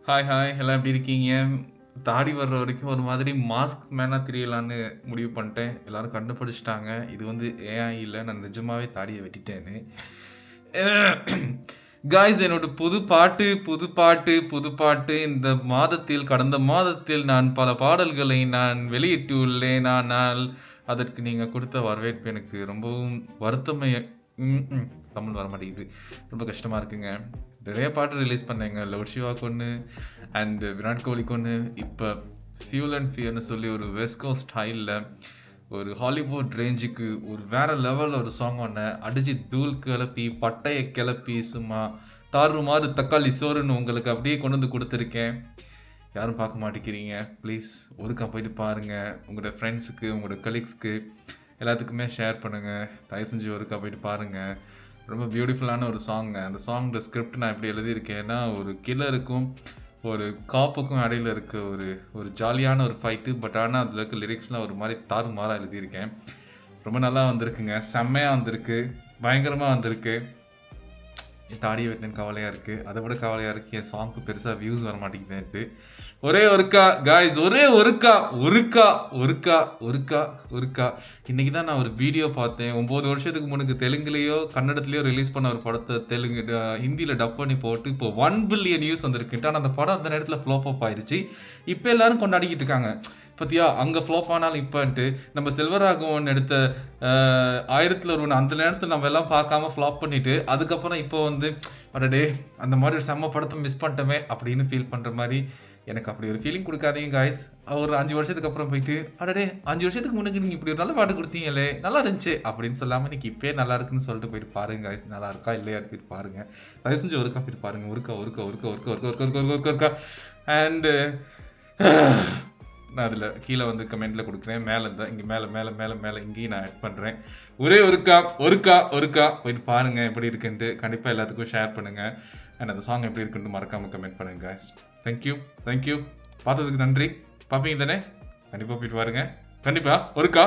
Hi hi எல்லாம் எப்படி இருக்கீங்க? தாடி வர்ற வரைக்கும் ஒரு மாதிரி மாஸ்க் மேனா தெரியலான்னு முடிவு பண்ணிட்டேன். எல்லாரும் கண்டுபிடிச்சிட்டாங்க. இது வந்து ஏஐ இல்ல. நான் நிஜமாவே தாடிய வெட்டிட்டேன்னு. காய்ஸ் என்னோட புது பாட்டு இந்த மாதத்தில் கடந்த மாதத்தில் நான் பல பாடல்களை நான் வெளியிட்டுள்ளேன். ஆனால் அதற்கு நீங்க கொடுத்த வரவேற்பு எனக்கு ரொம்பவும் வருத்தமே தமிழ் வர மாட்டேங்குது. ரொம்ப கஷ்டமா இருக்குங்க. நிறைய பாட்டு ரிலீஸ் பண்ணேங்க. லோட் சிவாக்கு ஒன்று அண்ட் விராட் கோலிக்கு ஒன்று. இப்போ ஃபியூல் அண்ட் ஃபியர்னு சொல்லி ஒரு வெஸ்கோ ஸ்டைலில் ஒரு ஹாலிவுட் ரேஞ்சுக்கு ஒரு வேற லெவலில் ஒரு சாங் ஒன்று அடிச்சு தூள் கிளப்பி பட்டையை கிளப்பி சும்மா தாறுமாறு தக்காளி சோறுன்னு உங்களுக்கு அப்படியே கொண்டு வந்து கொடுத்துருக்கேன். யாரும் பார்க்க மாட்டேங்கிறீங்க. ப்ளீஸ் ஒருக்கா போயிட்டு பாருங்கள். உங்களோட ஃப்ரெண்ட்ஸுக்கு உங்களோட கலீக்ஸ்க்கு எல்லாத்துக்குமே ஷேர் பண்ணுங்கள். தயவு செஞ்சு ஒருக்கா போயிட்டு பாருங்கள். ரொம்ப பியூட்டிஃபுல்லான ஒரு சாங்க. அந்த சாங்கோட ஸ்கிரிப்ட் நான் எப்படி எழுதியிருக்கேன்னா, ஒரு கில்லருக்கும் ஒரு காப்புக்கும் இடையில இருக்க ஒரு ஜாலியான ஒரு ஃபைட்டு. பட் ஆனால் அதில் இருக்க லிரிக்ஸ்லாம் ஒரு மாதிரி தாறுமாறாக எழுதியிருக்கேன். ரொம்ப நல்லா வந்திருக்குங்க. செம்மையாக வந்திருக்கு. பயங்கரமாக வந்திருக்கு. என் தாடியை வெட்டினு கவலையாக இருக்குது. அதை விட கவலையாக இருக்குது என் சாங்க்கு பெருசாக வியூஸ் வர மாட்டேங்குதுன்ட்டு. ஒரே ஒருக்கா காய்ஸ், ஒரே ஒருக்கா இன்னைக்கு தான் நான் ஒரு வீடியோ பார்த்தேன். 9 வருஷத்துக்கு முன்னுக்கு தெலுங்குலேயோ கன்னடத்துலேயோ ரிலீஸ் பண்ண ஒரு படத்தை ஹிந்தியில் டப் பண்ணி போட்டு இப்போ 1 பில்லியன் வியூஸ் வந்திருக்குன்ட்டு. ஆனால் அந்த படம் அந்த நேரத்தில் ஃப்ளாப் அப் ஆயிடுச்சு. இப்போ எல்லாரும் கொண்டாடிக்கிட்டு இருக்காங்க. பத்தியா அங்கே ஃப்ளாப் ஆனாலும் இப்போன்ட்டு நம்ம செல்வராகவன் எடுத்த 1001 அந்த நேரத்தில் நம்ம எல்லாம் பார்க்காம ஃப்ளாப் பண்ணிட்டு அதுக்கப்புறம் இப்போ வந்து அடடே அந்த மாதிரி ஒரு செம்ம படத்தை மிஸ் பண்ணிட்டோமே அப்படின்னு ஃபீல் பண்ணுற மாதிரி எனக்கு அப்படி ஒரு ஃபீலிங் கொடுக்காதீங்க காய்ஸ். ஒரு 5 வருஷத்துக்கு அப்புறம் போயிட்டு அடடே 5 வருஷத்துக்கு முன்னாடி நீங்கள் இப்படி ஒரு நல்ல பாட்டு கொடுத்தீங்களே நல்லா இருந்துச்சு அப்படின்னு சொல்லாமல் இன்னைக்கு இப்போயே நல்லா இருக்குன்னு சொல்லிட்டு போயிட்டு பாருங்க காய்ஸ். நல்லா இருக்கா இல்லையா போயிட்டு பாருங்க. தயவு செஞ்சு ஒருக்கா போயிட்டு பாருங்க. ஒருக்கா அண்டு நான் அதில் கீழே வந்து கமெண்ட்டில் கொடுக்குறேன். மேலே இருந்தால் இங்கே மேலே இங்கேயும் நான் ஆட் பண்ணுறேன். ஒரே ஒருக்கா போயிட்டு பாருங்கள் எப்படி இருக்குன்ட்டு. கண்டிப்பாக எல்லாத்துக்கும் ஷேர் பண்ணுங்கள். அண்ட் அந்த சாங் எப்படி இருக்குன்ட்டு மறக்காமல் கமெண்ட் பண்ணுங்கள் guys. தேங்க்யூ பார்த்ததுக்கு நன்றி. பார்ப்பீங்க தானே? கண்டிப்பாக போயிட்டு பாருங்க. கண்டிப்பாக ஒருக்கா